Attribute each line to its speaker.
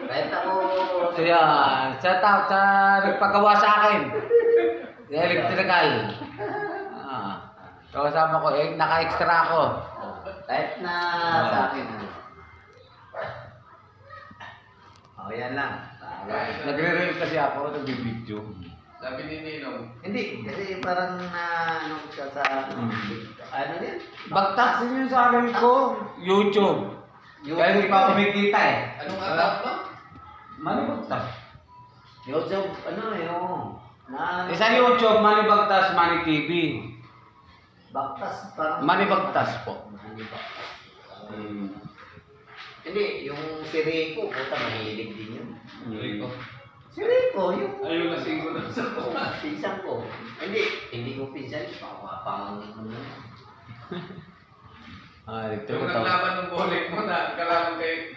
Speaker 1: Kahit ako...
Speaker 2: So yan, shout out sa nagpagawa sa akin. Sa electrical. Kasama ko, naka-extra ako.
Speaker 1: Kahit na sa akin. Yan lang.
Speaker 2: Nagre-reel kasi ako, nagbibidyo.
Speaker 3: Sabi ni Ninong.
Speaker 1: Hindi, kasi parang ano siya sa... Ano yan?
Speaker 2: Bagtas din yung sa akin ko, YouTube. Kaya hindi pa ako kumikita eh.
Speaker 3: Anong atap mo?
Speaker 2: Mani Bagtas.
Speaker 1: YouTube, ano yung...
Speaker 2: Isa YouTube, Mani Bagtas, Mani TV.
Speaker 1: Baktas, parang...
Speaker 2: Mani Bagtas po.
Speaker 1: Mani Baktas. Hindi, yung si Rico, puta, mahilig din yun.
Speaker 3: Rico.
Speaker 1: Si Rico, yung...
Speaker 3: Ayun na singko na sa
Speaker 1: Pinsan ko. Hindi ko pinsan. Pangangit mo na.
Speaker 2: Ito
Speaker 3: Yung
Speaker 2: ko to.
Speaker 3: naglaban ng bolik mo na kalaban kay